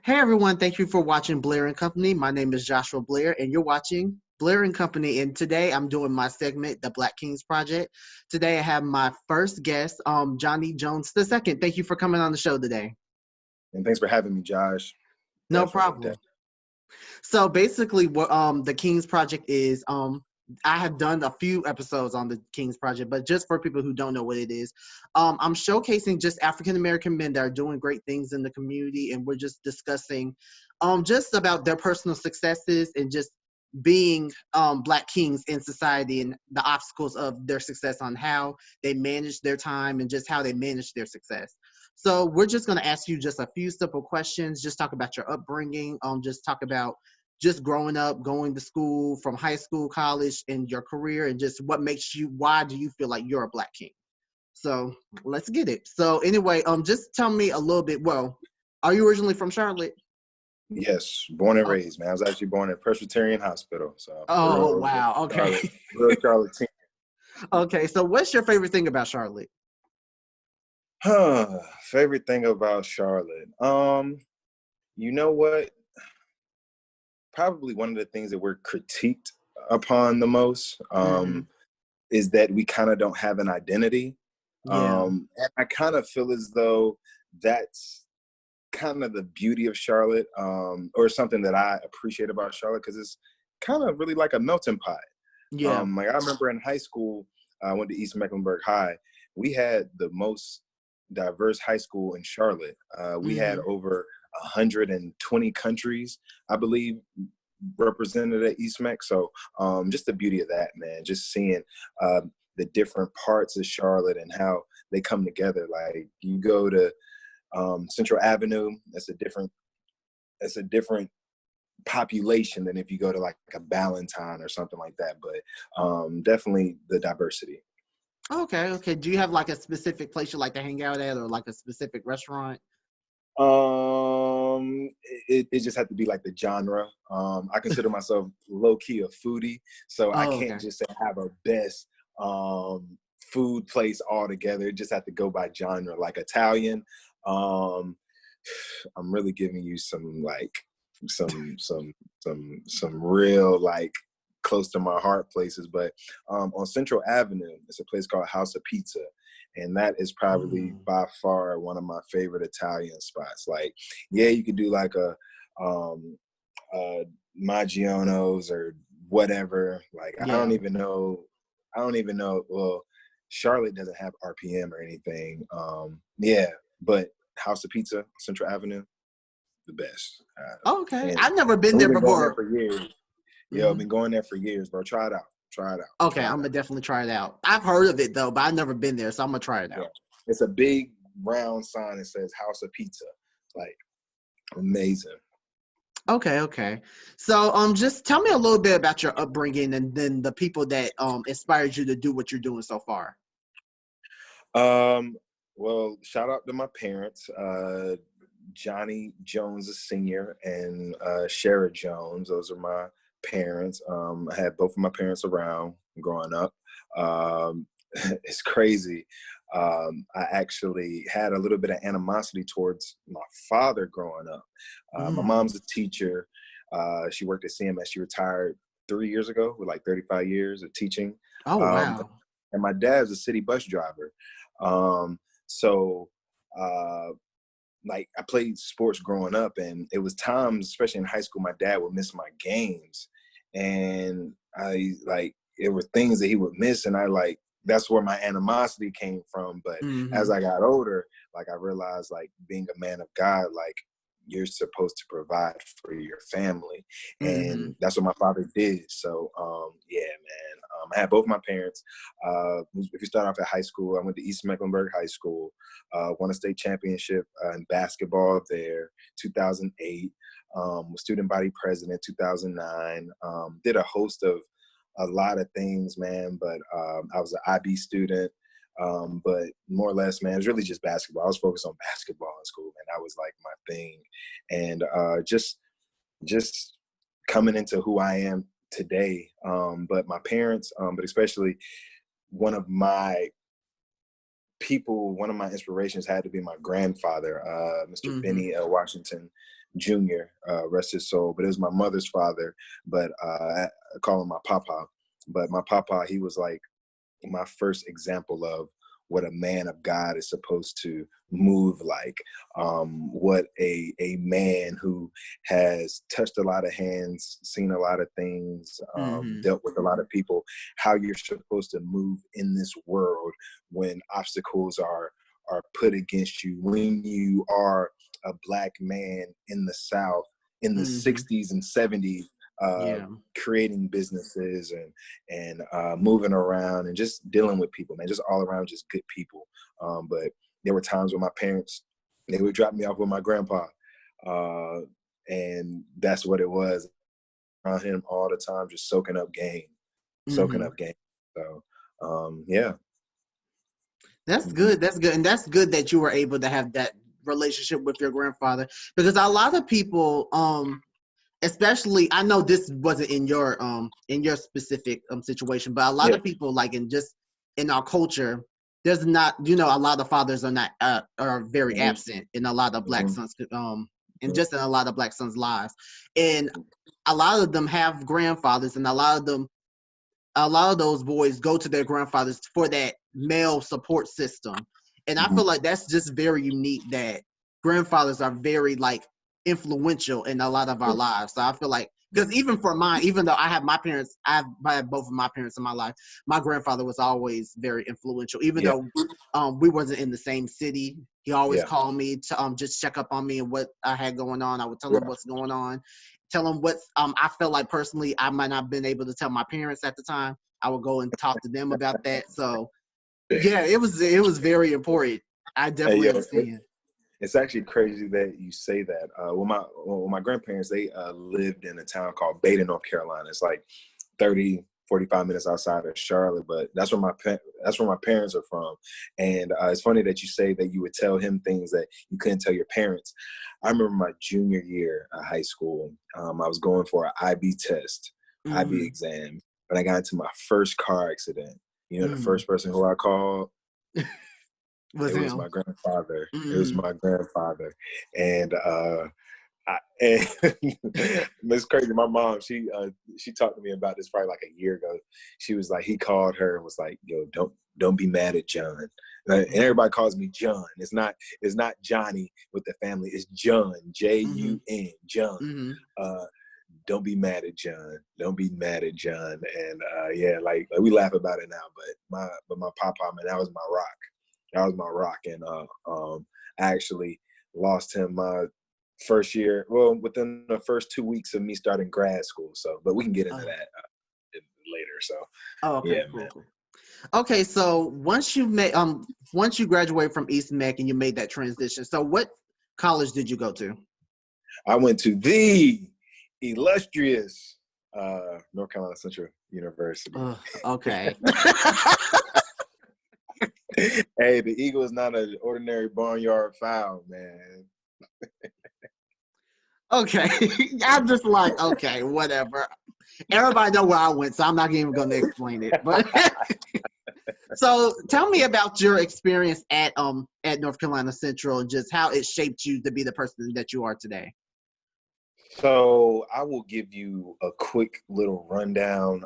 Hey everyone, thank you for watching Blair and Company. My name is Joshua Blair, and you're watching Blair and Company. And today I'm doing my segment, The Black Kings Project. Today I have my first guest, Johnny Jones II. Thank you for coming on the show today. And thanks for having me, Josh. No Definitely. problem. So basically, what the Kings Project is, I have done a few episodes on the Kings Project, but just for people who don't know what it is, I'm showcasing just African American men that are doing great things in the community, and we're just discussing, just about their personal successes and just being Black kings in society and the obstacles of their success on how they manage their time and just how they manage their success. So we're just going to ask you just a few simple questions. Just talk about your upbringing. Just talk about just growing up, going to school, from high school, college, and your career, and just what makes you. Why do you feel like you're a Black king? So let's get it. So anyway, just tell me a little bit. Well, are you originally from Charlotte? Yes, born and Oh, raised, man. I was actually born at Presbyterian Hospital, so oh wow. Okay. real Charlotte team. Okay. So what's your favorite thing about Charlotte? Favorite thing about Charlotte. You know what? Probably one of the things that we're critiqued upon the most Mm-hmm. is that we kind of don't have an identity. Yeah. And I kind of feel as though that's kind of the beauty of Charlotte, or something that I appreciate about Charlotte, because it's kind of really like a melting pot. Yeah. Like I remember in high school, I went to East Mecklenburg High. We had the most diverse high school in Charlotte. We had Mm-hmm. over 120 countries, I believe, represented at East Meck. So just the beauty of that, man, just seeing the different parts of Charlotte and how they come together. Like you go to Central Avenue, that's a different population than if you go to like a Ballantyne or something like that. But definitely the diversity. Okay. Okay. Do you have like a specific place you like to hang out at, or like a specific restaurant? It just had to be like the genre. I consider myself low key a foodie, so I Oh, can't okay. just say I have a best food place altogether. It just had to go by genre. Like Italian, um, I'm really giving you some like some real like close to my heart places. But on Central Avenue, it's a place called House of Pizza, and that is probably Mm. by far one of my favorite Italian spots. Like, yeah, you could do like a Maggiano's or whatever. Like, Yeah. I don't even know. Well, Charlotte doesn't have RPM or anything. Yeah, but House of Pizza, Central Avenue, the best, Okay. hands I've down. never been And we've there been going there before. for years. Yeah, I've Hmm. been going there for years, bro. Try it out. Try it out. Okay, Try I'm it gonna out. definitely try it out. I've heard of it though, but I've never been there, so I'm gonna try it Yeah, out. it's a big round sign that says House of Pizza. Like, amazing. Okay, okay. So just tell me a little bit about your upbringing and then the people that inspired you to do what you're doing so far. Um, well, shout out to my parents, Johnny Jones Sr. and Shara Jones. Those are my parents. I had both of my parents around growing up. Um, it's crazy. I actually had a little bit of animosity towards my father growing up. My Mm. mom's a teacher. She worked at CMS. She retired 3 years ago with like 35 years of teaching. Oh Um, wow. and my dad's a city bus driver. Um, so, uh, like I played sports growing up, and it was times, especially in high school, my dad would miss my games, and I like it were things that he would miss, and I like that's where my animosity came from. But as Hmm. I got older, like I realized, like being a man of God, like you're supposed to provide for your family, Hmm. and that's what my father did. So, yeah, man, I had both my parents. If you start off at high school, I went to East Mecklenburg High School, won a state championship in basketball there, 2008. Was student body president, 2009. Did a host of a lot of things, man. But I was an IB student. But more or less, man, it was really just basketball. I was focused on basketball in school, and that was like my thing. And just coming into who I am today. But my parents, but especially one of my people, one of my inspirations had to be my grandfather, Mr. Mm-hmm. Benny L. Washington Jr., rest his soul. But it was my mother's father, but I call him my papa. But my papa, he was like my first example of what a man of God is supposed to move like, what a man who has touched a lot of hands, seen a lot of things, Mm-hmm. dealt with a lot of people, how you're supposed to move in this world when obstacles are put against you, when you are a Black man in the South in the Mm-hmm. 60s and 70s, Yeah. creating businesses and moving around and just dealing with people, man, just all around, just good people. But there were times when my parents, they would drop me off with my grandpa, and that's what it was, around him all the time, just soaking Mm-hmm. up game. So, yeah. That's Mhm. good. That's good. And that's good that you were able to have that relationship with your grandfather, because a lot of people, especially, I know this wasn't in your specific situation, but a lot Yeah. of people, like in our culture, there's not, a lot of fathers are not are very Hmm. absent in a lot of Black Hmm. sons, and just in a lot of Black sons' lives. And a lot of them have grandfathers, and a lot of those boys go to their grandfathers for that male support system. And I Hmm. feel like that's just very unique, that grandfathers are very like influential in a lot of our lives. So I feel like, because even for mine, even though I have both of my parents in my life, my grandfather was always very influential. Even Yeah. though we wasn't in the same city, he always Yeah. called me to just check up on me and what I had going on. I would tell him Yeah. what's going on, tell them what I felt like personally I might not have been able to tell my parents at the time. I would go and talk to them about that. So yeah, it was very important. I Hey, definitely yo, understand. it's actually crazy that you say that. Well, my grandparents, they lived in a town called Beta, North Carolina. It's like 30, 45 minutes outside of Charlotte, but that's where my parents are from. And it's funny that you say that you would tell him things that you couldn't tell your parents. I remember my junior year of high school. I was going for an IB test, IB Mm-hmm. exam, and I got into my first car accident. You know, the Mm-hmm. first person who I called, Was it was him. my grandfather. It was Mm-hmm. my grandfather, and and it's crazy. My mom, she talked to me about this probably like a year ago. She was like, he called her and was like, "Yo, don't be mad at John." And Mm-hmm. everybody calls me John. It's not Johnny with the family. It's John, Mm-hmm. J-U-N, John. Mm-hmm. Uh, don't be mad at John. Don't be mad at John. And yeah, like we laugh about it now, but my papa, man, that was my rock. That was my rock. And I actually lost him my first year. Well, within the first 2 weeks of me starting grad school. So, but we can get into Oh. that later. So, Oh, okay, yeah, cool, man. cool. Okay, so once you graduated from East Mac and you made that transition, so what college did you go to? I went to the illustrious North Carolina Central University. Okay. Hey, the Eagle is not an ordinary barnyard fowl, man. Okay. I'm just like, okay, whatever. Everybody know where I went, so I'm not even going to explain it. But so tell me about your experience at North Carolina Central and just how it shaped you to be the person that you are today. So I will give you a quick little rundown.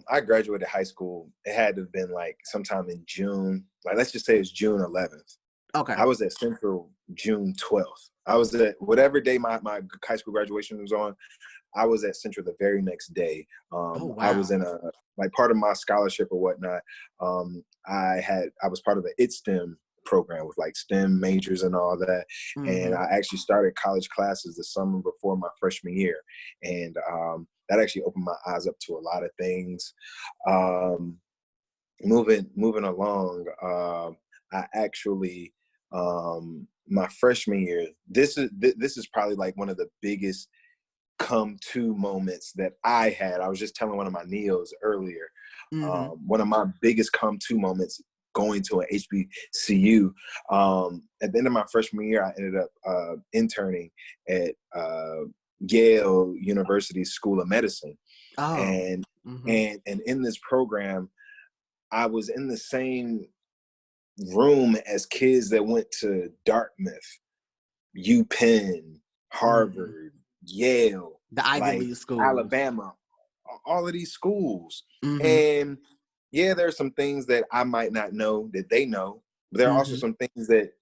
I graduated high school. It had to have been like sometime in June. Like let's just say it's June 11th. Okay. I was at Central June 12th. I was at whatever day my high school graduation was on. I was at Central the very next day. Oh I was wow. in a like part of my scholarship or whatnot. I was part of the STEM program with like STEM majors and all that. And Mm-hmm. I actually started college classes the summer before my freshman year, and that actually opened my eyes up to a lot of things. Um, moving along, I actually my freshman year. This is probably like one of the biggest come to moments that I had. I was just telling one of my neos earlier. Mm-hmm. One of my biggest come to moments going to an HBCU. At the end of my freshman year, I ended up interning at Yale University School of Medicine, Oh. and Mm-hmm. and in this program, I was in the same room as kids that went to Dartmouth, UPenn, Harvard, Yale, the Ivy like League schools, Alabama, all of these schools. Mm-hmm. And yeah, there's some things that I might not know that they know, but there are also some things that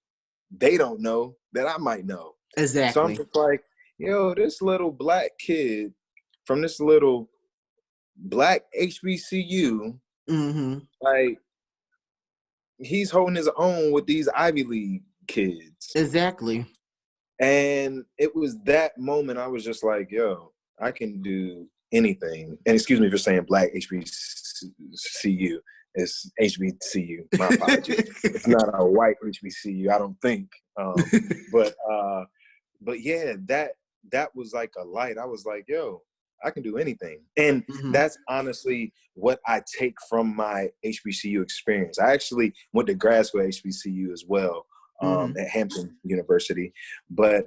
they don't know that I might know. Exactly. So I'm just like, yo, this little black kid from this little black HBCU, like, he's holding his own with these Ivy League kids. Exactly. And it was that moment I was just like, yo, I can do anything. And excuse me for saying black HBCU. It's HBCU. My apologies. It's not a white HBCU, I don't think. But yeah, that was like a light. I was like, yo, I can do anything. And that's honestly what I take from my HBCU experience. I actually went to grad school at HBCU as well, at Hampton University. But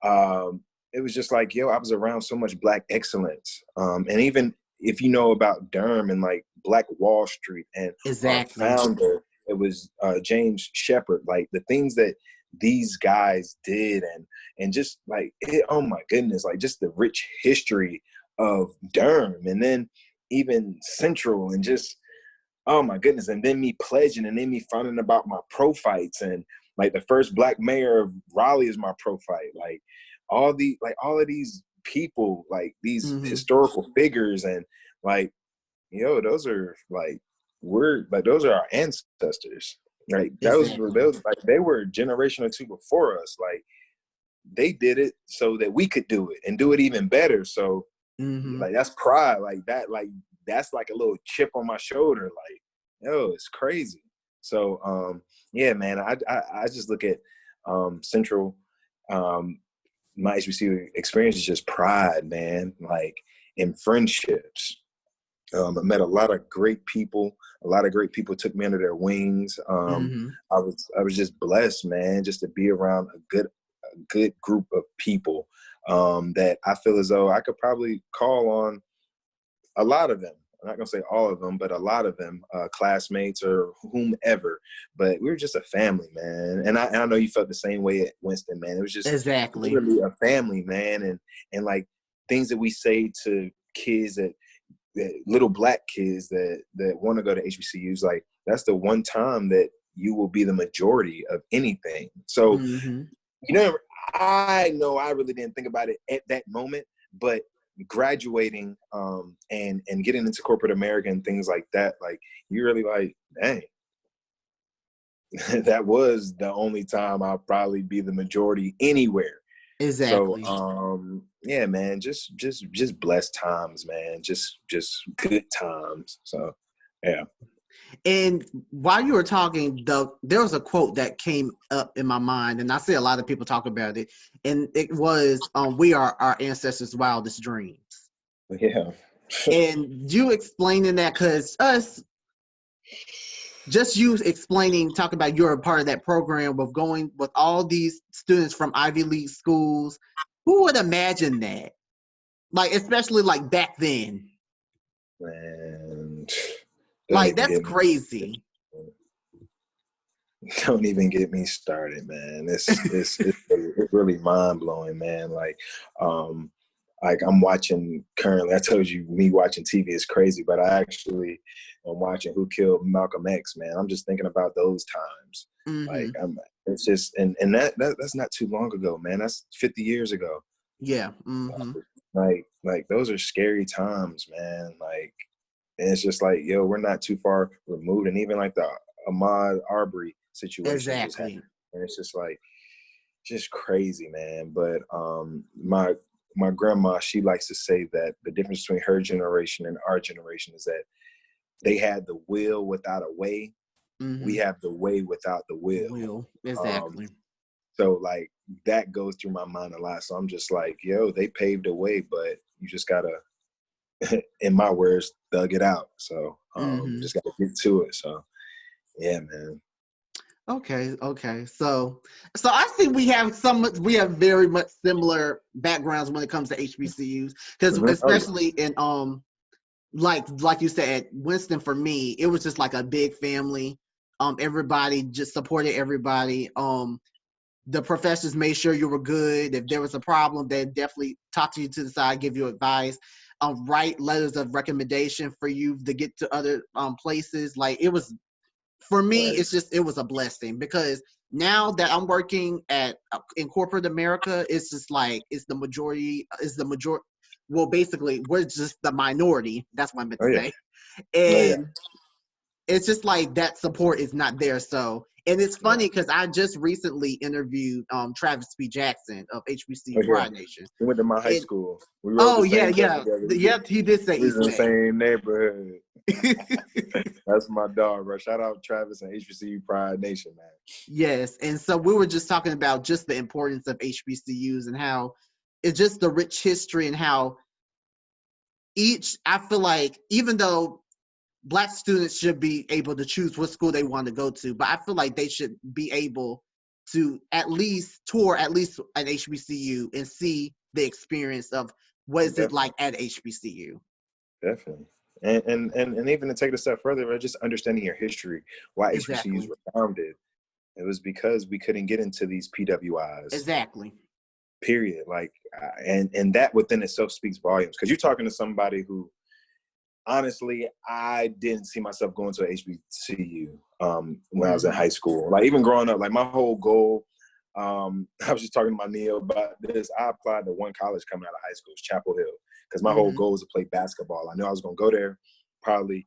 it was just like, yo, I was around so much black excellence. And even if you know about Durham and like Black Wall Street and our founder, it was James Shepard, like the things that these guys did and just like, oh my goodness, like just the rich history of Durham, and then even Central, and just, oh my goodness, and then me pledging, and then me finding about my pro fights, and like the first black mayor of Raleigh is my pro fight, like all of these people, like these historical figures, and like, yo, those are like, those are our ancestors. Like those like they were a generation or two before us. Like they did it so that we could do it and do it even better. So like that's pride. Like that, like that's like a little chip on my shoulder. Like, yo, it's crazy. So yeah, man, I just look at Central, my HBCU experience is just pride, man. Like in friendships. I met a lot of great people. A lot of great people took me under their wings. I was just blessed, man, just to be around a good group of people that I feel as though I could probably call on a lot of them. I'm not gonna say all of them, but a lot of them, classmates or whomever. But we were just a family, man. And I know you felt the same way at Winston, man. It was just literally a family, man. And like things that we say to kids that little black kids that want to go to HBCUs, like that's the one time that you will be the majority of anything. So, I know I really didn't think about it at that moment, but graduating and getting into corporate America and things like that, like you really like, dang, that was the only time I'll probably be the majority anywhere. Exactly. So yeah, man, just blessed times, man. Just good times. So yeah. And while you were talking, there was a quote that came up in my mind, and I see a lot of people talk about it, and it was, "We are our ancestors' wildest dreams." Yeah. And you explaining that, because just you explaining, talking about you're a part of that program of going with all these students from Ivy League schools. Who would imagine that? Like, especially like back then. Man. Like, that's crazy. Don't even get me started, man. It's really mind blowing, man. Like I'm watching currently. I told you, me watching TV is crazy, but I actually am watching Who Killed Malcolm X, man. I'm just thinking about those times. Like it's just, and that's not too long ago, man. That's 50 years ago. Yeah. Like those are scary times, man. Like, and it's just like, yo, we're not too far removed, and even like the Ahmaud Arbery situation. Exactly. And it's just like, just crazy, man. But my grandma, she likes to say that the difference between her generation and our generation is that they had the will without a way. We have the way without the will. Exactly. So like that goes through my mind a lot. So I'm just like, yo, they paved the way, but you just gotta, in my words, thug it out. So just gotta get to it. So yeah, man. Okay. So I think we have very much similar backgrounds when it comes to HBCUs, because especially in like you said, at Winston, for me, it was just like a big family. Everybody just supported everybody. The professors made sure you were good. If there was a problem, they definitely talk to you to the side, give you advice. Write letters of recommendation for you to get to other places. Like, it was, for me, Right. it was a blessing, because now that I'm working in corporate America, it's just like, well, basically, we're just the minority. That's what I meant Oh to yeah. say. Oh yeah. And it's just like that support is not there. So, and it's Yeah. funny because I just recently interviewed Travis P. Jackson of HBCU Oh yeah. Pride Nation. He went to my high And school. We rode oh, the yeah, same bus yeah. together. Yep, he did say We was East in the Bay. same neighborhood. That's my dog, bro. Shout out Travis and HBCU Pride Nation, man. Yes. And so we were just talking about just the importance of HBCUs and how it's just the rich history, and how I feel like, even though Black students should be able to choose what school they want to go to, but I feel like they should be able to at least tour at least an HBCU and see the experience of what is it Definitely. like at HBCU. Definitely. And even to take it a step further, right, just understanding your history, why HBCUs Exactly. were founded. It was because we couldn't get into these PWIs, Exactly. period. Like, and that within itself speaks volumes. Because you're talking to somebody who, honestly, I didn't see myself going to a HBCU when I was in high school. Like, even growing up, like, my whole goal, I was just talking to my Neil about this. I applied to one college coming out of high school, it was Chapel Hill, because my whole goal was to play basketball. I knew I was going to go there, probably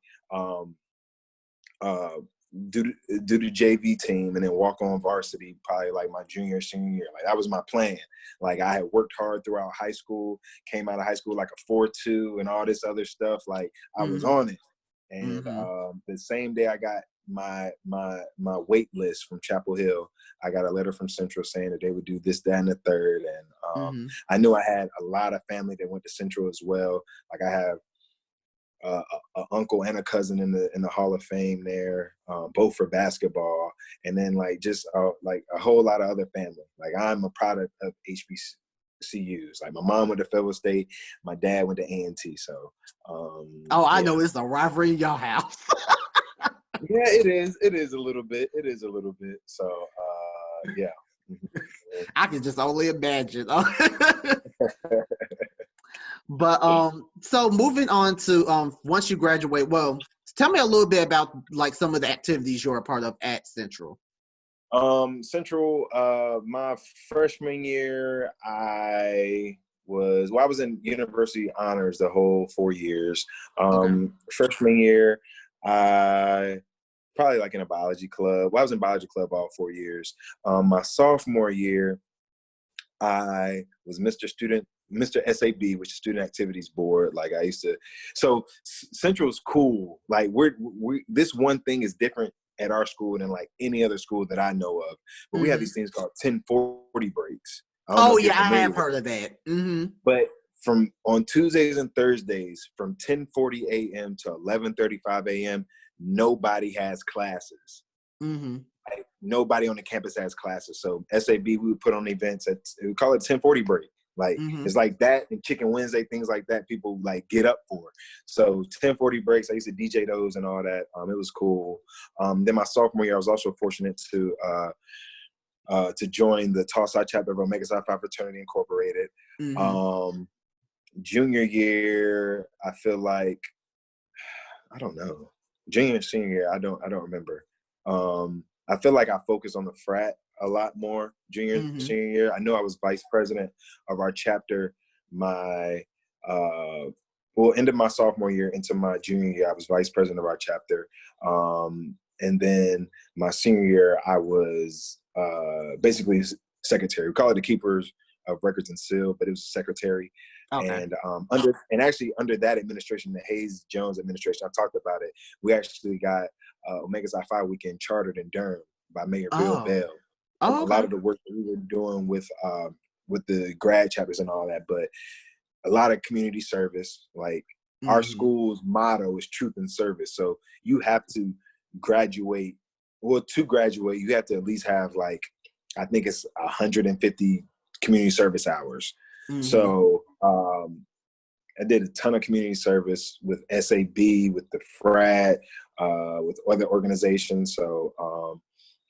do the JV team, and then walk on varsity probably like my junior, senior year. Like, that was my plan. Like, I had worked hard throughout high school, came out of high school like a 4.2 and all this other stuff. Like, I was on it. And the same day I got my wait list from Chapel Hill, I got a letter from Central saying that they would do this, that, and the third. And I knew I had a lot of family that went to Central as well. Like, I have an uncle and a cousin in the Hall of Fame there, both for basketball, and then like just like a whole lot of other family. Like, I'm a product of HBCUs. Like, my mom went to Federal State, my dad went to A&T. So, I know it's a rivalry in your house. yeah, it is. It is a little bit. It is a little bit. So, yeah. I can just only imagine. But so moving on to once you graduate, well, tell me a little bit about like some of the activities you're a part of at Central. Central, my freshman year, I was in university honors the whole 4 years. Freshman year, I probably like in a biology club. Well, I was in biology club all 4 years. My sophomore year, I was Mr. SAB, which is Student Activities Board. Like, I used to, so Central's cool. Like, this one thing is different at our school than like any other school that I know of. But we have these things called 1040 breaks. Oh yeah, I have heard of that. But from on Tuesdays and Thursdays, from 10:40 a.m. to 11:35 a.m., nobody has classes. Like, nobody on the campus has classes. So SAB, we would put on events we call it 1040 break. Like, it's like that and Chicken Wednesday, things like that, people like get up for. So 1040 breaks, I used to DJ those and all that. It was cool. Then my sophomore year, I was also fortunate to join the Tau Psi chapter of Omega Psi Phi Fraternity Incorporated. Junior year, I feel like, I don't know. Junior and senior year, I don't remember. I feel like I focused on the frat a lot more junior and senior year. I know I was vice president of our chapter my end of my sophomore year into my junior year. I was vice president of our chapter. And then my senior year, I was basically secretary. We call it the keepers of records and seal, but it was secretary. Okay. And under that administration, the Hayes Jones administration, I talked about it. We actually got Omega Psi Phi Weekend chartered in Durham by Mayor Bill Bell. A lot of the work that we were doing with the grad chapters and all that, but a lot of community service. Like, our school's motto is truth and service. So you have to graduate. Well, to graduate, you have to at least have, like, I think it's 150 community service hours. So I did a ton of community service with SAB, with the frat, with other organizations. So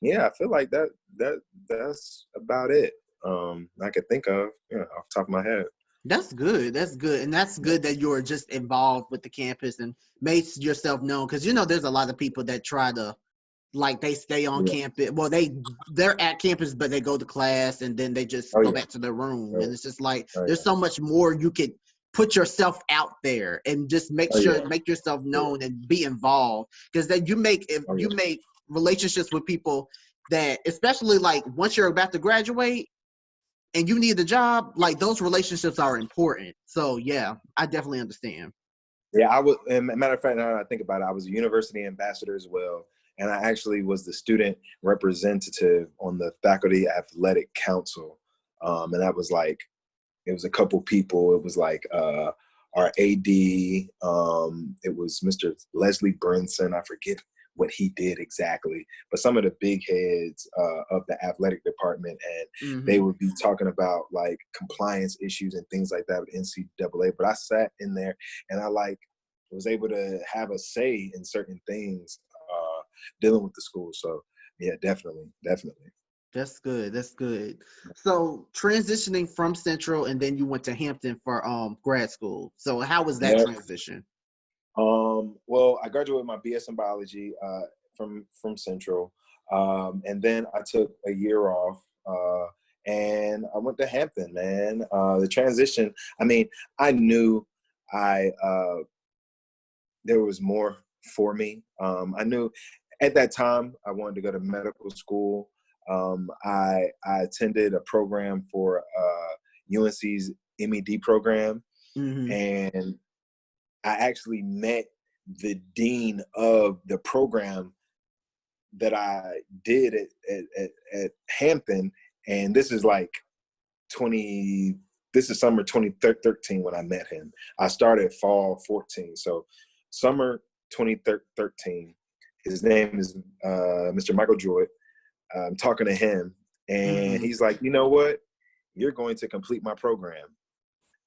yeah, I feel like that's about it. I could think of, off the top of my head. That's good. That's good. And that's good that you're just involved with the campus and made yourself known. Because, there's a lot of people that try to, like, they stay on Yeah. campus. Well, they're at campus, but they go to class and then they just Oh go yeah. back to their room. Oh, And it's just like, oh, there's yeah. so much more you could put yourself out there and just make Oh, yeah. yourself Yeah. known and be involved. Because then if Oh, you yeah. make relationships with people that, especially like once you're about to graduate, and you need a job, like those relationships are important. So yeah, I definitely understand. Yeah, I was. And matter of fact, now that I think about it, I was a university ambassador as well, and I actually was the student representative on the faculty athletic council. And that was like, it was a couple people. It was like our AD. It was Mr. Leslie Brinson. I forget what he did exactly, but some of the big heads of the athletic department, and they would be talking about like compliance issues and things like that with NCAA. But I sat in there and I was able to have a say in certain things dealing with the school. So yeah, definitely. That's good. That's good. So transitioning from Central and then you went to Hampton for grad school. So how was that Yeah. transition? Well, I graduated my BS in biology from Central, and then I took a year off, and I went to Hampton. Man, the transition. I mean, I knew I there was more for me. I knew at that time I wanted to go to medical school. I attended a program for UNC's MED program, and I actually met the dean of the program that I did at Hampton. And this is like this is summer 2013 when I met him. I started fall 14. So summer 2013, his name is Mr. Michael Jordan. I'm talking to him and he's like, you know what? You're going to complete my program.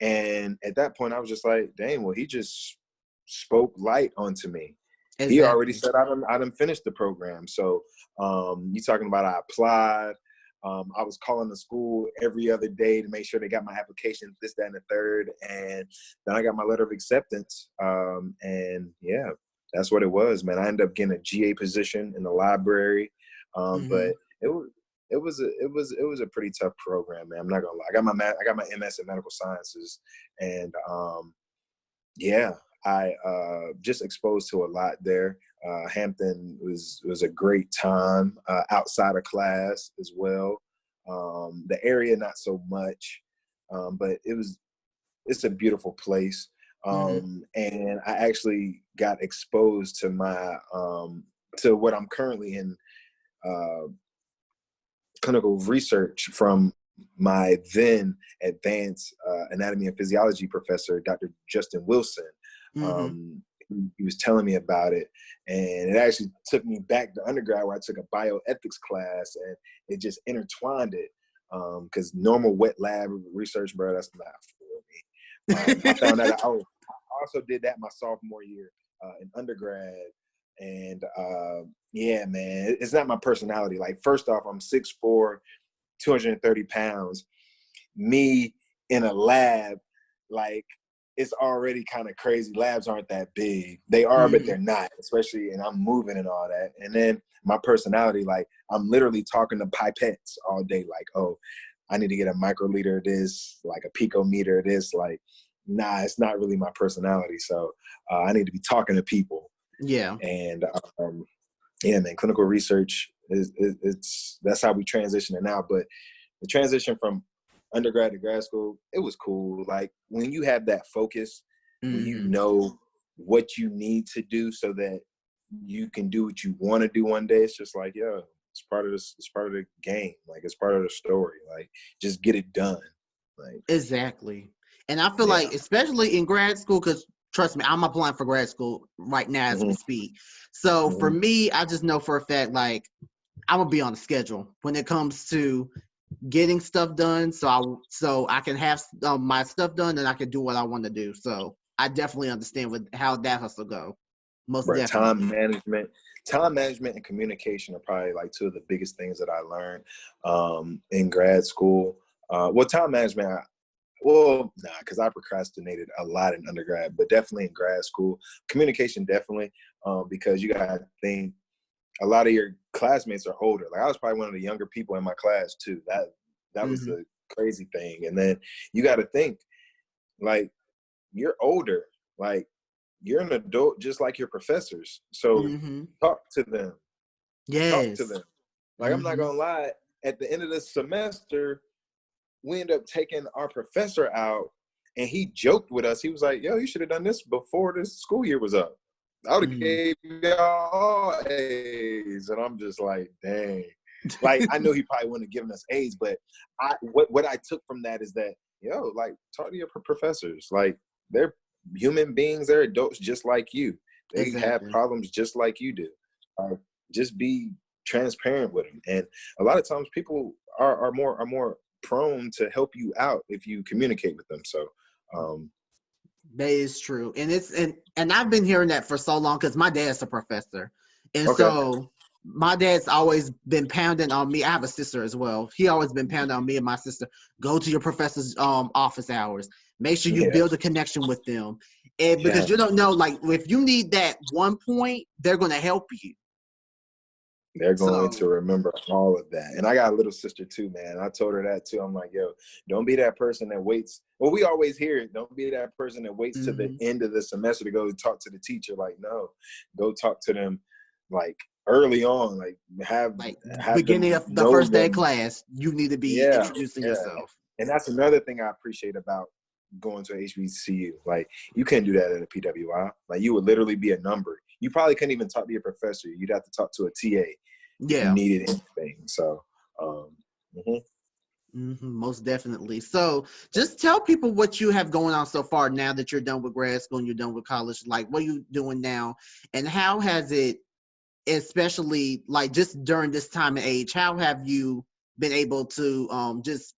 And at that point, I was just like, dang, well, he just spoke light onto me. Exactly. He already said I done finished the program. So you talking about I applied. I was calling the school every other day to make sure they got my application, this, that, and the third. And then I got my letter of acceptance. And yeah, that's what it was, man. I ended up getting a GA position in the library. But it was a pretty tough program, man. I'm not gonna lie. I got my MS in medical sciences, and yeah, I just exposed to a lot there. Hampton was a great time outside of class as well. The area not so much, but it's a beautiful place. And I actually got exposed to my to what I'm currently in. Clinical research from my then advanced anatomy and physiology professor, Dr. Justin Wilson. He was telling me about it, and it actually took me back to undergrad where I took a bioethics class, and it just intertwined it. Because normal wet lab research, bro, that's not for me. I found out I also did that my sophomore year in undergrad. And yeah, man, it's not my personality. Like, first off, I'm 6'4", 230 pounds. Me in a lab, like, it's already kind of crazy. Labs aren't that big. They are, but they're not, especially, and I'm moving and all that. And then my personality, like, I'm literally talking to pipettes all day. Like, oh, I need to get a microliter of this, like a picometer of this. Like, nah, it's not really my personality. So I need to be talking to people. Yeah. And yeah, man, clinical research that's how we transition it now. But the transition from undergrad to grad school, it was cool. Like, when you have that focus, when you know what you need to do so that you can do what you want to do one day, it's just like, yeah, it's part of this. It's part of the game. Like, it's part of the story. Like, just get it done. Like, exactly. And I feel like, especially in grad school, because trust me, I'm applying for grad school right now as we speak. So for me, I just know for a fact, like, I'm gonna be on a schedule when it comes to getting stuff done. So I can have my stuff done and I can do what I want to do. So I definitely understand how that hustle go. Most But definitely. time management and communication are probably like two of the biggest things that I learned in grad school. Well, time management, well, nah, because I procrastinated a lot in undergrad, but definitely in grad school. Communication, definitely, because you got to think a lot of your classmates are older. Like I was probably one of the younger people in my class too. That was Mm-hmm. the crazy thing. And then you got to think like you're older, like you're an adult just like your professors. So Mm-hmm. talk to them. Talk to Yes. them. Like I'm not Mm-hmm. gonna lie. At the end of the semester, we ended up taking our professor out, and he joked with us. He was like, "Yo, you should have done this before this school year was up. I would have Mm-hmm. gave y'all all A's." And I'm just like, "Dang." Like I know he probably wouldn't have given us A's, but what I took from that is that like talk to your professors. Like they're human beings. They're adults just like you. They have Exactly. problems just like you do. Just be transparent with them. And a lot of times people are more prone to help you out if you communicate with them. So um That is true. And and I've been hearing that for so long because my dad's a professor. And okay. so my dad's always been pounding on me. I have a sister as well. He always been pounding on me and my sister. Go to your professor's office hours. Make sure you Yeah. build a connection with them. And Yeah. because you don't know, like if you need that one point, they're gonna help you. They're going to So remember all of that. And I got a little sister too, man. I told her that too. I'm like, yo, don't be that person that waits. Well, we always hear it. Don't be that person that waits to the mhm. end of the semester to go talk to the teacher. Like, no, go talk to them like early on. Like Like have beginning them of the know first day of them. class, you need to be Yeah. introducing Yeah. yourself. And that's another thing I appreciate about going to HBCU. Like you can't do that at a PWI. Like you would literally be a number. You probably couldn't even talk to your professor. You'd have to talk to a TA if you Yeah. needed anything. So, um, mhm. Most definitely. So just tell people what you have going on so far now that you're done with grad school and you're done with college. Like, what are you doing now? And how has it, especially like just during this time and age, how have you been able to just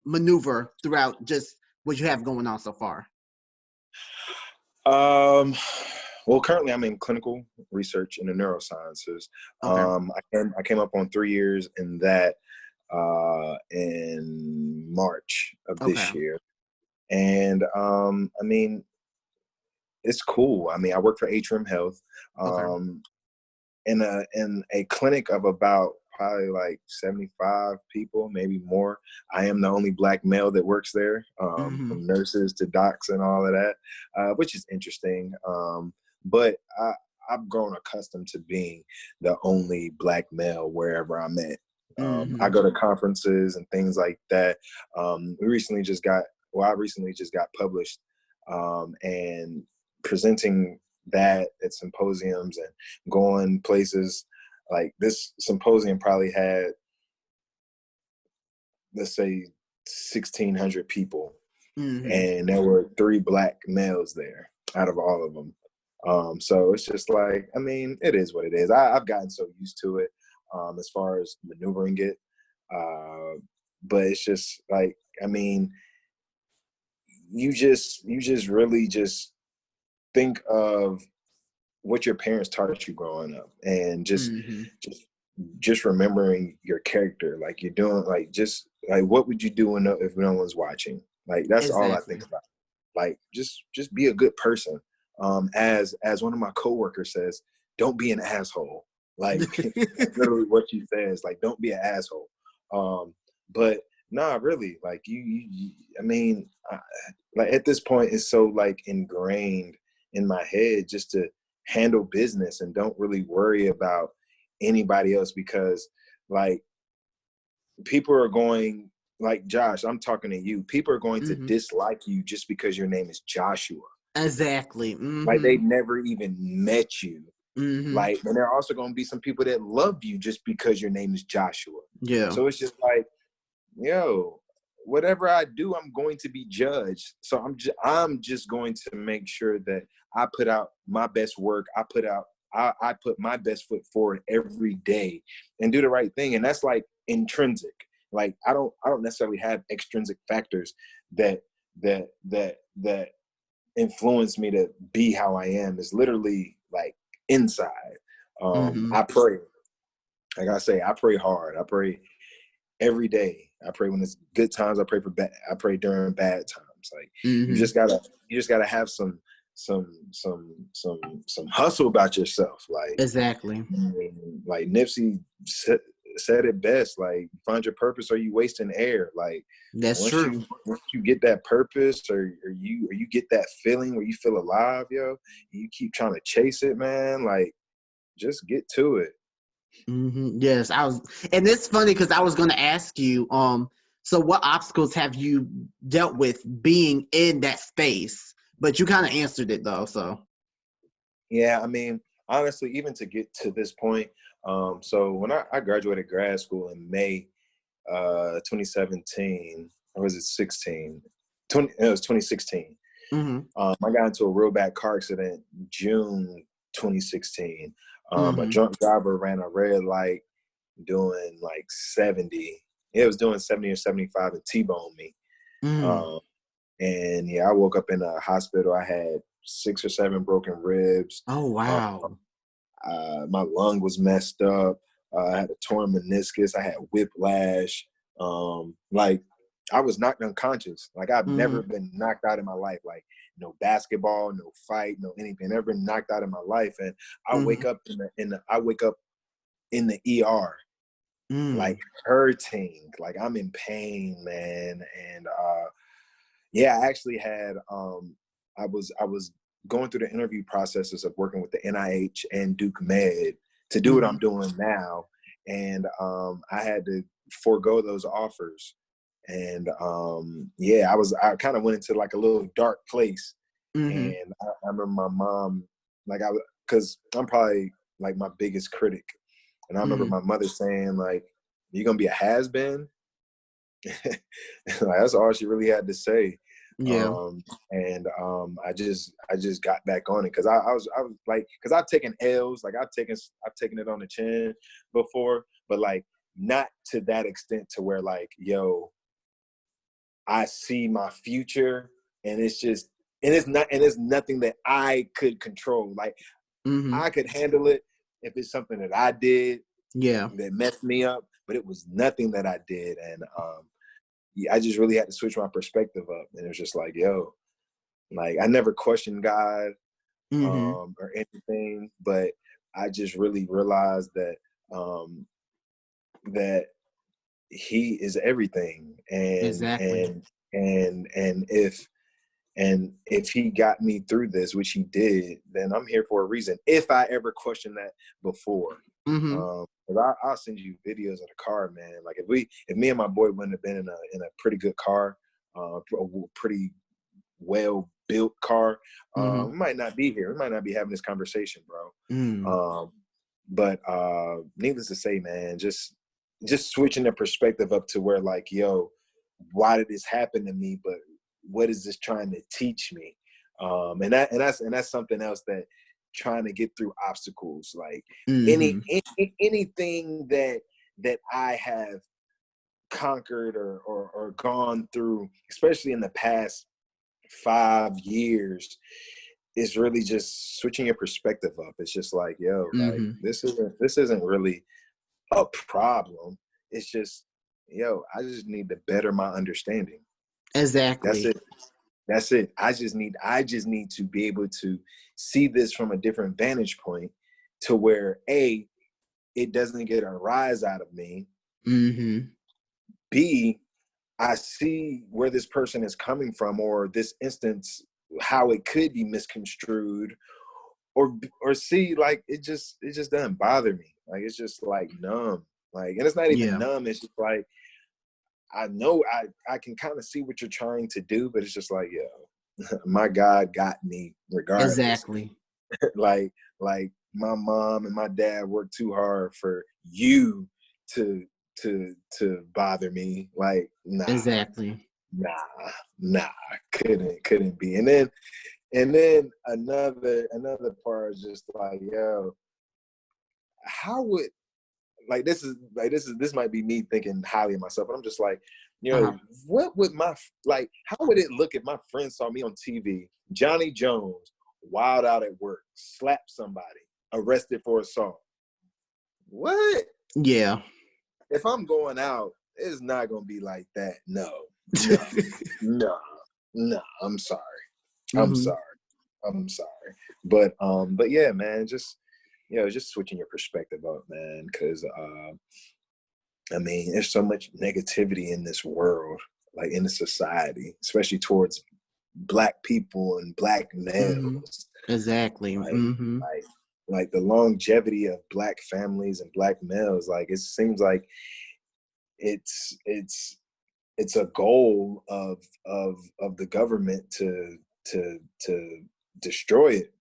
maneuver throughout just what you have going on so far? um, well, currently I'm in clinical research in the neurosciences. Okay. I came up on 3 years in that in March of Okay. this year. And I mean, it's cool. I mean, I work for Atrium Health. Okay. Um, in a clinic of about probably like 75 people, maybe more. I am the only Black male that works there, Mm-hmm. from nurses to docs and all of that, which is interesting. But I've grown accustomed to being the only Black male wherever I'm at. I Mm-hmm. go to conferences and things like that. I recently just got published, and presenting that at symposiums and going places. Like this symposium probably had, let's say, 1,600 people, Mm-hmm. and there were 3 Black males there out of all of them. So it's just like, I mean, it is what it is. I've gotten so used to it, as far as maneuvering it. But it's just like, I mean, you just really just think of what your parents taught you growing up, and Mm-hmm. just just remembering your character, like you're doing, like just like what would you do if no one's watching? Like that's all I think Exactly. about. Like just be a good person. As one of my coworkers says, don't be an asshole. Like that's literally what she says. Like don't be an asshole. But nah, really, like I mean, like at this point, it's so like ingrained in my head just to handle business and don't really worry about anybody else, because like people are going, like Josh, I'm talking to you, people are going to Mm-hmm. dislike you just because your name is Joshua. Exactly. Like Mm-hmm. they've never even met you. Mm-hmm. Like, and there are also going to be some people that love you just because your name is Joshua. Yeah. So it's just like, yo, whatever I do, I'm going to be judged. So I'm just going to make sure that I put out my best work. I put my best foot forward every day and do the right thing. And that's like intrinsic. Like I don't necessarily have extrinsic factors that that influence me to be how I am. It's literally like inside. I pray. Like I say, I pray hard. I pray every day. I pray when it's good times. I pray for bad. I pray during bad times. Like you just gotta have some hustle about yourself. Like Exactly. like Nipsey said it best. Like find your purpose, or you wasting air. Like That's true. once you get that purpose, or you get that feeling where you feel alive, yo, and you keep trying to chase it, man. Like just get to it. Yes, and it's funny because I was going to ask you, so what obstacles have you dealt with being in that space? But you kind of answered it though, so. Yeah, I mean, honestly, even to get to this point, so when I graduated grad school in May 2017, or was it 16? It was 2016. I got into a real bad car accident June 2016. A drunk driver ran a red light doing like 70. It was doing 70 or 75 and T-boned me. And yeah, I woke up in a hospital. I had 6 or 7 broken ribs. Oh, wow. My lung was messed up. I had a torn meniscus. I had whiplash. Like I was knocked unconscious. Like I've never been knocked out in my life. Like no basketball, no fight, no anything. Never been knocked out in my life. And I wake up I wake up in the ER, like hurting. Like I'm in pain, man. And yeah, I actually had I was going through the interview processes of working with the NIH and Duke Med to do what I'm doing now. And I had to forego those offers. And yeah, I kind of went into like a little dark place. And I remember my mom, like because I'm probably like my biggest critic. And I remember my mother saying like, "You're gonna be a has-been?" Like, that's all she really had to say. Yeah. I just got back on it because I was like, because I've taken L's, like I've taken it on the chin before, but like not to that extent to where like, yo, I see my future and it's nothing that I could control. Like I could handle it if it's something that I did that messed me up, but it was nothing that I did. And yeah, I just really had to switch my perspective up. And it was just like, yo, like I never questioned God or anything, but I just really realized that that He is everything. Exactly. And if He got me through this, which He did, then I'm here for a reason. If I ever questioned that before. I'll send you videos of the car, man. Like if me and my boy wouldn't have been in a pretty good car, a pretty well built car, we might not be here. We might not be having this conversation, bro. But needless to say, man, just switching the perspective up to where like, yo, why did this happen to me? But what is this trying to teach me? And that's something else that trying to get through obstacles, like anything that I have conquered or gone through, especially in the past 5 years, is really just switching your perspective up. It's just like, yo, like this isn't really a problem. It's just, yo, I just need to better my understanding. Exactly. That's it. I just need to be able to see this from a different vantage point to where A, it doesn't get a rise out of me. B, I see where this person is coming from, or this instance, how it could be misconstrued, or C, like it just doesn't bother me. Like it's just like numb. Like, and it's not even numb. It's just like, I know I can kind of see what you're trying to do, but it's just like, yo, my God got me regardless. Exactly. like my mom and my dad worked too hard for you to bother me. Like, nah. Exactly. Nah, couldn't be. And then another part is just like, yo, how would, like this might be me thinking highly of myself, but I'm just like, you know, what would how would it look if my friend saw me on TV, Johnny Jones, wild out at work, slap somebody? arrested for assault. What? Yeah. If I'm going out, it's not gonna be like that. No, no, no, no. I'm sorry. I'm Mm-hmm. sorry. I'm sorry. But yeah, man, just just switching your perspective up, man, because I mean, there's so much negativity in this world, like in the society, especially towards Black people and Black Mm-hmm. males. Exactly. Like, Mm-hmm. like, like the longevity of Black families and Black males. Like, it seems like it's it's it's a goal of the government to destroy it.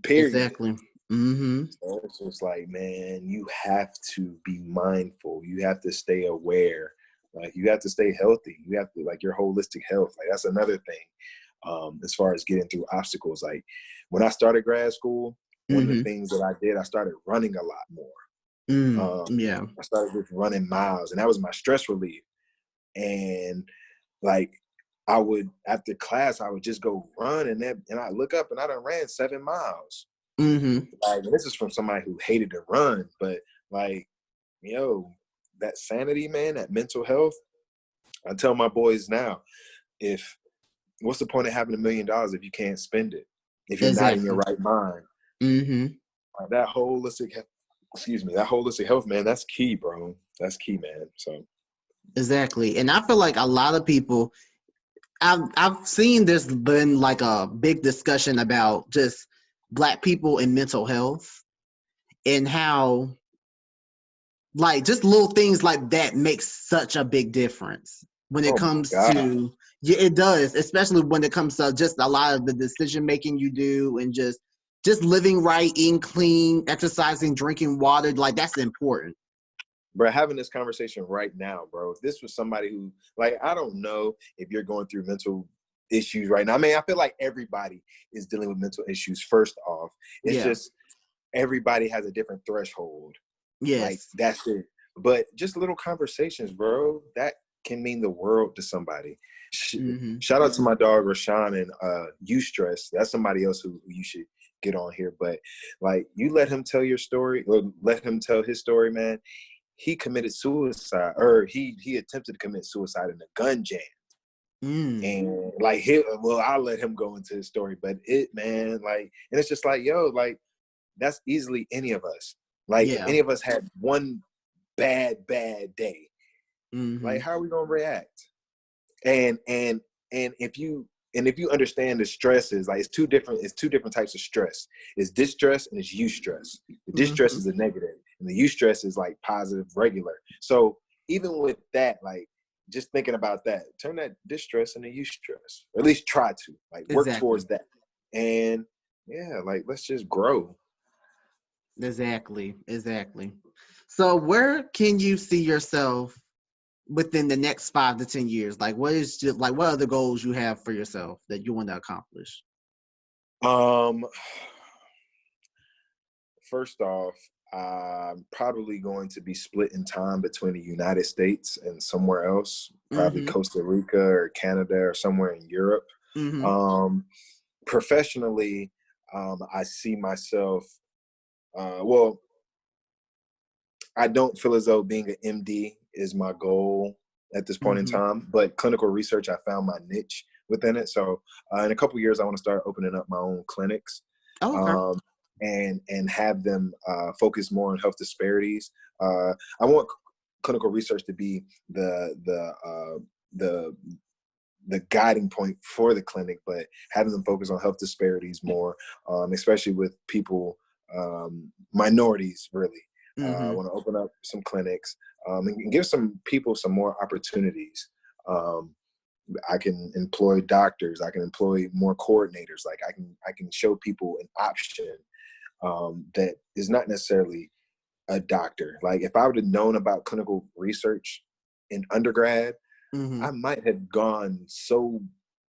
Period. Exactly. Mm-hmm. So it's just like, man, you have to be mindful. You have to stay aware. Like, you have to stay healthy. You have to, like, your holistic health. Like, that's another thing. As far as getting through obstacles. Like, when I started grad school, one of the Mm-hmm. things that I did, I started running a lot more. Yeah. I started just running miles, and that was my stress relief. And like, I would, after class, I would just go run, and I look up and I done ran 7 miles. Mm-hmm. Like, this is from somebody who hated to run, but like, that sanity, man, that mental health. I tell my boys now, if what's the point of having $1 million if you can't spend it? If you're not in your Exactly. right mind, Mm-hmm. that that holistic health, man, that's key, bro. That's key, man. So Exactly. And I feel like a lot of people, I've seen there's been like a big discussion about just Black people and mental health and how like just little things like that makes such a big difference when it oh my comes God. to, yeah, it does, especially when it comes to just a lot of the decision making you do and just living right, eating clean, exercising, drinking water. Like, that's important. Bro, having this conversation right now, bro. If this was somebody who, like, I don't know if you're going through mental issues right now. I mean, I feel like everybody is dealing with mental issues, first off. It's Yeah. just everybody has a different threshold. Like, Yes. that's it. But just little conversations, bro, that can mean the world to somebody. Mm-hmm. Shout out to my dog Rashawn and Eustress. That's somebody else who you should get on here. But like, you let him tell your story, or let him tell his story, man. He committed suicide, or he attempted to commit suicide in a gun jam. Mm. And like, I'll let him go into his story, but man, like, and it's just like, yo, like, that's easily any of us. Like, if Yeah. any of us had one bad day, Mm-hmm. like, how are we gonna react? And if you understand the stresses, like, it's two different types of stress. It's distress and it's eustress. The distress Mm-hmm. is a negative, and the eustress is like positive, regular. So even with that, like, just thinking about that, turn that distress into eustress, or at least try to, like, work Exactly. towards that. And yeah, like, let's just grow. Exactly. Exactly. So where can you see yourself within the next 5 to 10 years? Like, what other goals you have for yourself that you want to accomplish? Um, First off, I'm probably going to be split in time between the United States and somewhere else, probably Mm-hmm. Costa Rica or Canada or somewhere in Europe. Mm-hmm. Um, Professionally, I see myself, well, I don't feel as though being an MD is my goal at this point in Mm-hmm. time, but clinical research, I found my niche within it. So in a couple of years, I want to start opening up my own clinics. Oh, okay. Um, and have them focus more on health disparities. I want clinical research to be the the guiding point for the clinic, but having them focus on health disparities more, especially with people, minorities, really. I Mm-hmm. want to open up some clinics, and give some people some more opportunities. Um, I can employ doctors. I can employ more coordinators. Like, I can show people an option that is not necessarily a doctor. Like, if I would have known about clinical research in undergrad, Mm-hmm. I might have gone so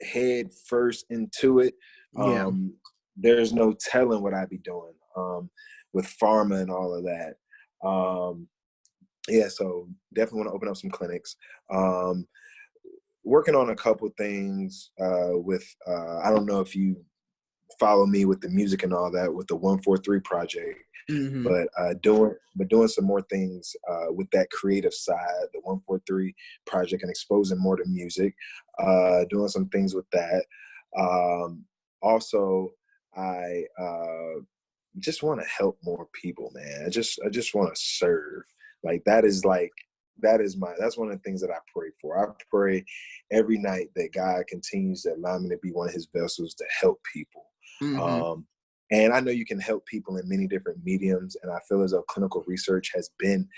head first into it. Yeah. There's no telling what I'd be doing with pharma and all of that. Yeah, so definitely want to open up some clinics. Working on a couple things with, I don't know if you follow me with the music and all that with the 143 project. Mm-hmm. But doing some more things with that creative side, the 143 project, and exposing more to music, doing some things with that. Also, I just want to help more people, man. I just want to serve. That's one of the things that I pray for. I pray every night that God continues to allow me to be one of his vessels to help people. Mm-hmm. And I know you can help people in many different mediums. And I feel as though clinical research has been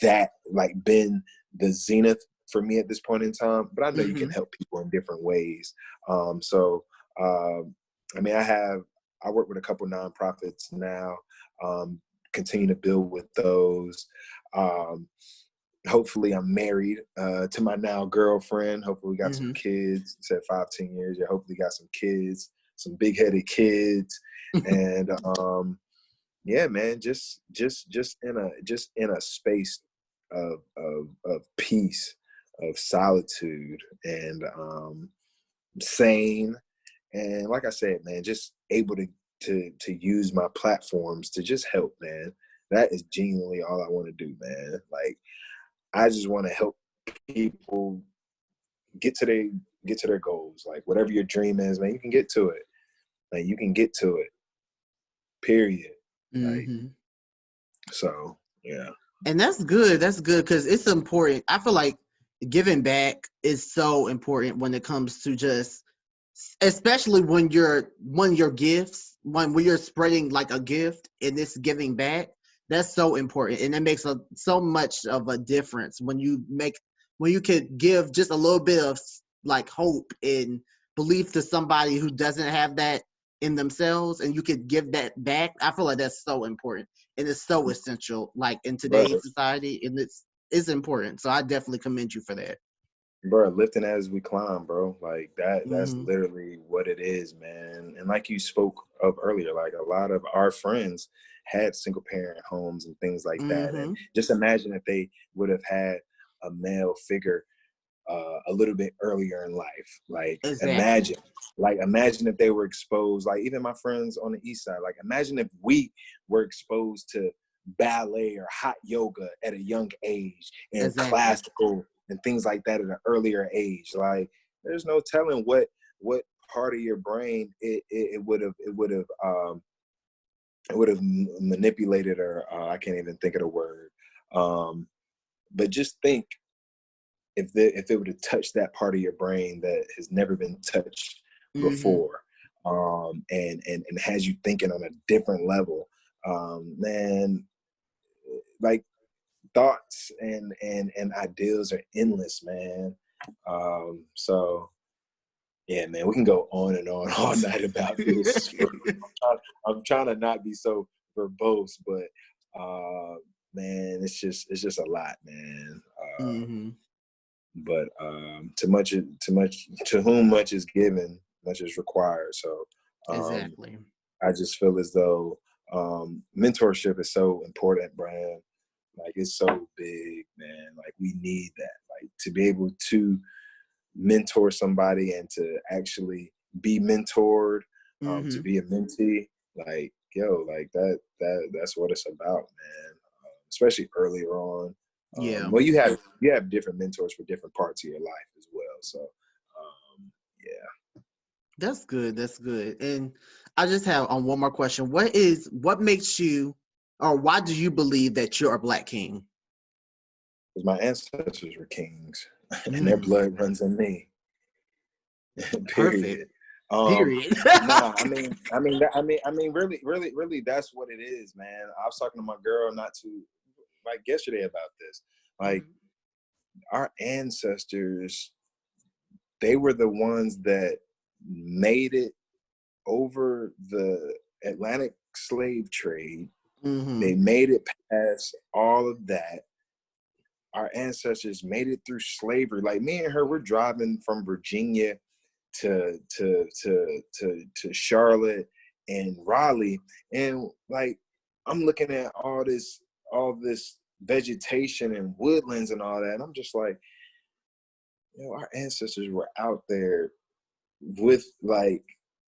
been the zenith for me at this point in time. But I know you can Mm-hmm. help people in different ways. I work with a couple nonprofits now, continue to build with those. Hopefully I'm married to my now girlfriend. Hopefully we got some Mm-hmm. kids. Said 5-10 years. Yeah, hopefully got some kids, some big-headed kids. And yeah, man, just in a space of peace, of solitude, and sane. And like I said, man, just able to use my platforms to just help, man. That is genuinely all I want to do, man. Like, I just want to help people get to their goals. Like, whatever your dream is, man, you can get to it. Like, you can get to it. Period. Like, Mm-hmm. so yeah. And that's good. That's good because it's important. I feel like giving back is so important when it comes to just, especially when your gifts, when you're spreading like a gift and it's giving back. That's so important, and it makes so much of a difference when you could give just a little bit of like hope and belief to somebody who doesn't have that in themselves, and you could give that back. I feel like that's so important, and it's so essential, like in Bro, today's society, and it's important. So I definitely commend you for that. bro, lifting as we climb, bro. Like that's Mm-hmm. literally what it is, man. And like you spoke of earlier, like a lot of our friends had single parent homes and things like that. And Mm-hmm. just imagine if they would have had a male figure a little bit earlier in life. Exactly. Like imagine if they were exposed, like even my friends on the east side, like imagine if we were exposed to ballet or hot yoga at a young age and Exactly. classical and things like that at an earlier age. Like there's no telling what part of your brain it would have manipulated, or I can't even think of the word. But just think if it would have touched that part of your brain that has never been touched Mm-hmm. before, and has you thinking on a different level, man, like thoughts and ideals are endless, man. So yeah, man, we can go on and on all night about this. I'm trying to not be so verbose, but man, it's just a lot, man. Mm-hmm. But to whom much is given, much is required. So Exactly. I just feel as though mentorship is so important, Brian. Like it's so big, man. Like we need that. Like to be able to mentor somebody and to actually be mentored, to Mm-hmm. be a mentee. Like yo, like that's what it's about, man. Especially earlier on. Yeah. Well, you have different mentors for different parts of your life as well. So, yeah. That's good. That's good. And I just have one more question. What makes you, or why do you believe that you're a Black king? Because my ancestors were kings, and their Mm, blood runs in me. perfect. Period. Um, Period. nah, really, that's what it is, man. I was talking to my girl not too like yesterday about this. Like Mhm. our ancestors, they were the ones that made it over the Atlantic slave trade. They Mhm. made it past all of that. Our ancestors made it through slavery. Like me and her, we're driving from Virginia to Charlotte and Raleigh, and like I'm looking at all this vegetation and woodlands and all that, and I'm just like, our ancestors were out there with like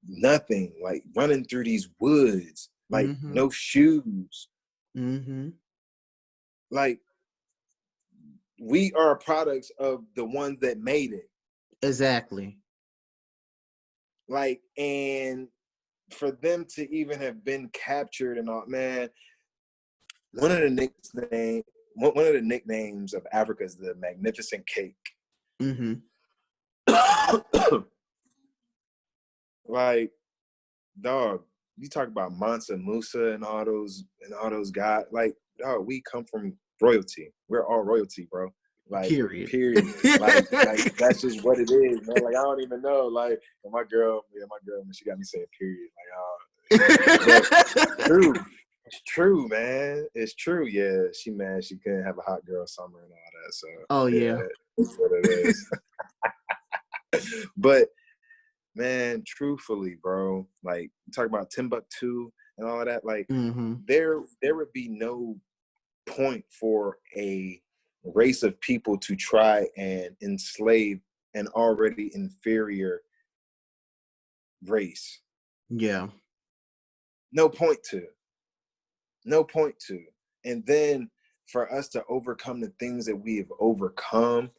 nothing, like running through these woods, like no shoes. Like, we are products of the ones that made it. Exactly. Like, and for them to even have been captured and all, man, one of the nicknames of Africa is the Magnificent Cake. Like, dog, you talk about Mansa Musa and all those guys. Like, dog, we come from royalty. We're all royalty, bro. Like, period. like that's just what it is, man. Like, I don't even know. Like, my girl, she got me saying period. Like, true. It's true, man. It's true. Yeah, she mad she couldn't have a hot girl summer and all that. So, oh yeah, that's what it is. But, man, truthfully, bro, like, talk about Timbuktu and all of that. Like, there would be no point for a race of people to try and enslave an already inferior race. Yeah. No point to. And then for us to overcome the things that we have overcome,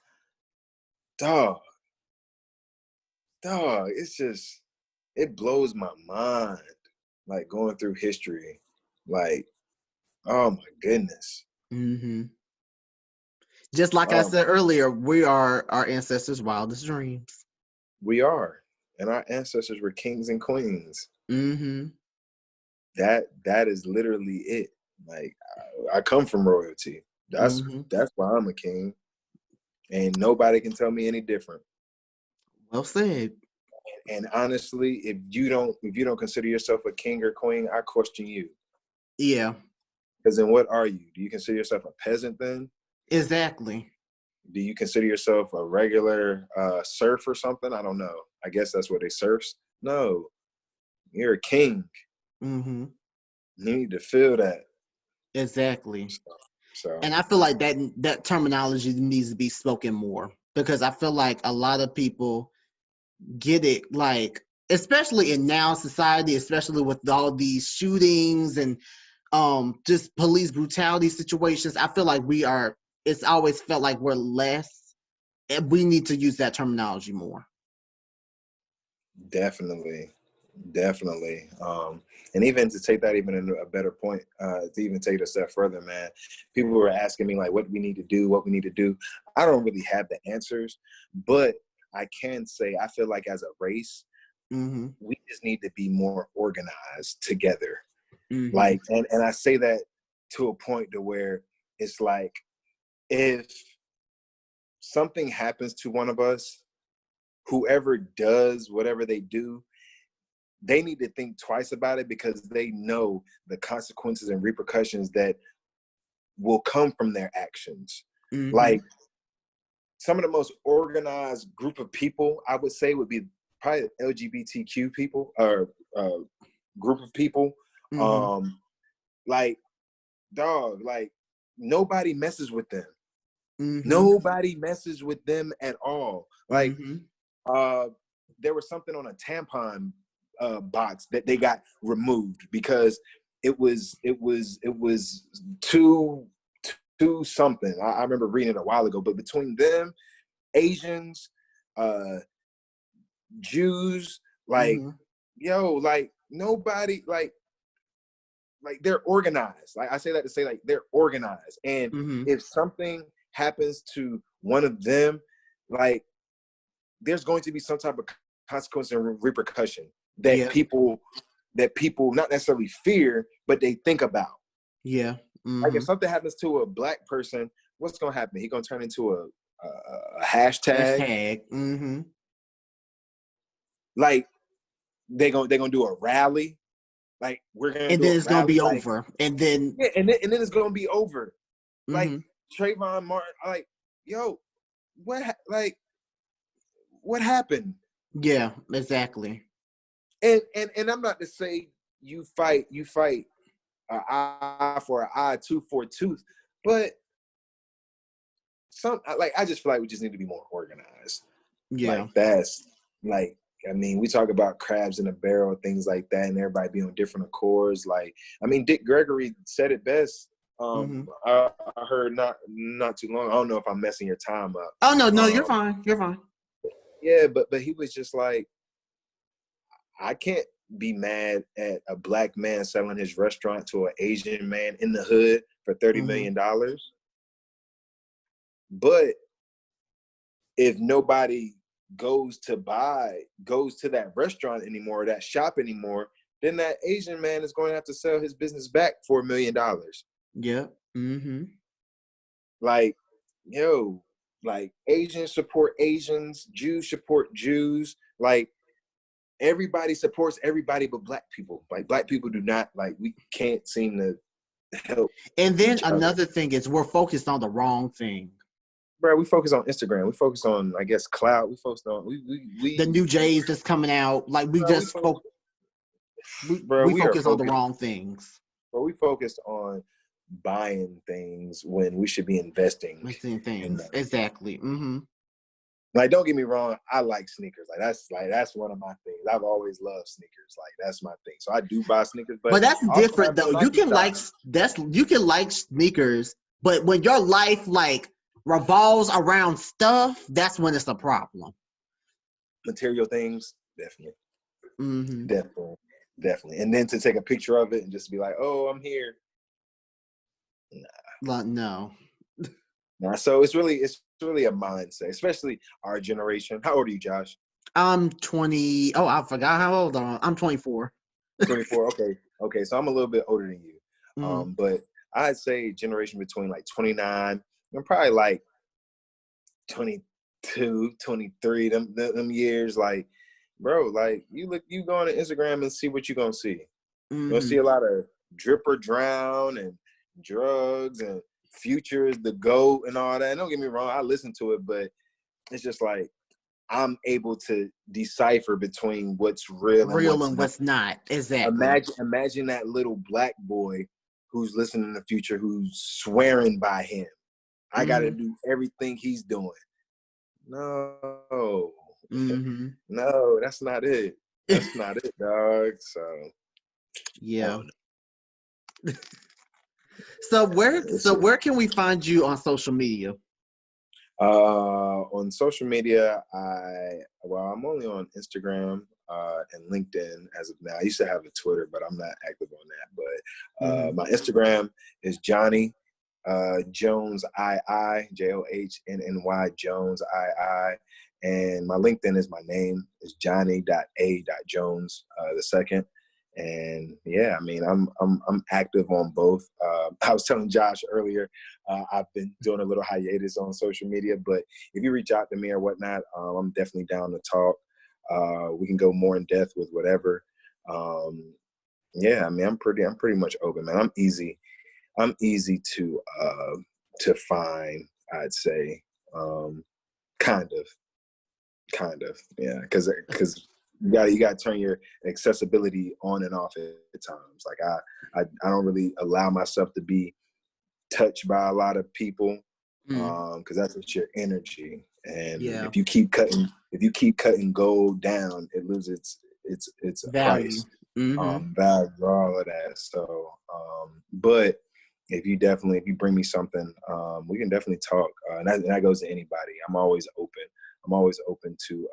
dog, it's just, it blows my mind. Like, going through history, like, oh my goodness. Just like I said earlier, we are our ancestors' wildest dreams. We are, and our ancestors were kings and queens. That is literally it. Like, I come from royalty. That's why I'm a king, and nobody can tell me any different. Well said. And honestly, if you don't consider yourself a king or queen, I question you. Yeah. Because then what are you? Do you consider yourself a peasant then? Exactly. Do you consider yourself a regular serf or something? I don't know. I guess that's what they serfs. No, you're a king. You need to feel that. Exactly. So. And I feel like that terminology needs to be spoken more, because I feel like a lot of people get it, like, especially in now society, especially with all these shootings and just police brutality situations. I feel like it's always felt like we're less, and we need to use that terminology more. Definitely. And even to take that even in a better point, to even take it a step further, man, people were asking me, like, what we need to do. I don't really have the answers, but I can say, I feel like as a race, we just need to be more organized together. Like, and I say that to a point to where it's like, if something happens to one of us, whoever does whatever they do, they need to think twice about it, because they know the consequences and repercussions that will come from their actions. Like, some of the most organized group of people, I would say, would be probably LGBTQ people, or group of people. Like, dog, like, nobody messes with them. Nobody messes with them at all. Like, there was something on a tampon box that they got removed because it was too something. I remember reading it a while ago, but between them, Asians, Jews, like, like, nobody, like they're organized. Like, I say that to say, like, they're organized. And if something happens to one of them, like, there's going to be some type of consequence and repercussion that people not necessarily fear, but they think about. Yeah. Like, if something happens to a Black person, what's gonna happen? He's gonna turn into a hashtag. Like, they're gonna do a rally. Like, we're gonna and do then a it's rally, gonna be like, over. And then and then it's gonna be over. Like, Trayvon Martin, like, yo, what happened? Yeah, exactly. And I'm not to say you fight an eye for an eye, tooth for a tooth, but I just feel like we just need to be more organized. Yeah. Like, that's like, I mean, we talk about crabs in a barrel, things like that, and everybody be on different accords. Like, I mean, Dick Gregory said it best. I heard not too long. I don't know if I'm messing your time up. Oh no, you're fine. You're fine. Yeah, but he was just like, I can't be mad at a black man selling his restaurant to an Asian man in the hood for $30 million. But if nobody goes to that restaurant anymore, that shop anymore, then that Asian man is going to have to sell his business back for $1 million. Yeah. Like, like Asians support Asians, Jews support Jews. Like, everybody supports everybody but black people. Like, black people do not, like, we can't seem to help. And then another thing is we're focused on the wrong thing. Bro, we focus on Instagram. We focus on, I guess, cloud. We focus on the new J's that's coming out. Like, we focus on the wrong things. But we focused on buying things when we should be investing in things. Exactly. Like, don't get me wrong, I like sneakers. That's one of my things. I've always loved sneakers. Like, that's my thing. So I do buy sneakers, but that's different though. You can like sneakers, but when your life like revolves around stuff, that's when it's a problem. Material things, definitely. Definitely. And then to take a picture of it and just be like, oh, I'm here. No. So it's really a mindset, especially our generation. How old are you, Josh? I'm 20. Oh, I forgot how old I am. I'm 24. 24. Okay. So I'm a little bit older than you. But I'd say generation between like 29 and probably like 22, 23, them years. Like, bro, like you go on Instagram and see what you're gonna see. You're gonna see a lot of drip or drown and drugs and Future is the GOAT and all that. And don't get me wrong, I listen to it, but it's just like I'm able to decipher between what's real and what's not. Exactly. Imagine that little black boy who's listening to Future, who's swearing by him. I got to do everything he's doing. No. No, that's not it. That's not it, dog. So yeah. So where can we find you on social media? On social media, I'm only on Instagram and LinkedIn as of now. I used to have a Twitter, but I'm not active on that. But my Instagram is Johnny Jones II, JOHNNY Jones II, and my LinkedIn is my name is Johnny.A.Jones the second. And yeah, I mean, I'm active on both. I was telling Josh earlier, I've been doing a little hiatus on social media, but if you reach out to me or whatnot, I'm definitely down to talk. We can go more in depth with whatever. Yeah, I mean, I'm pretty much open, man. I'm easy to find, I'd say. Kind of, yeah, because you gotta turn your accessibility on and off at times. Like I don't really allow myself to be touched by a lot of people, because that's just your energy. And if you keep cutting gold down, it loses its value. Price, value, all of that. So, but if you bring me something, we can definitely talk. And that goes to anybody. I'm always open to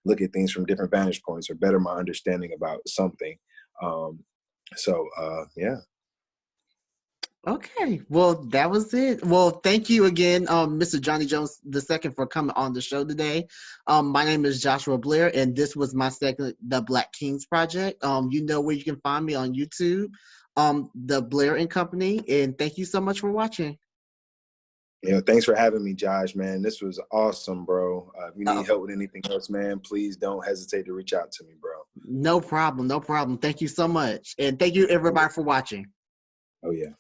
look at things from different vantage points or better my understanding about something. Yeah. Okay. Well, that was it. Well, thank you again, Mr. Johnny Jones II, for coming on the show today. My name is Joshua Blair, and this was my second, The Black Kings Project. You know where you can find me on YouTube, The Blair and Company. And thank you so much for watching. Thanks for having me, Josh, man. This was awesome, bro. If you need help with anything else, man, please don't hesitate to reach out to me, bro. No problem. Thank you so much. And thank you, everybody, for watching. Oh, yeah.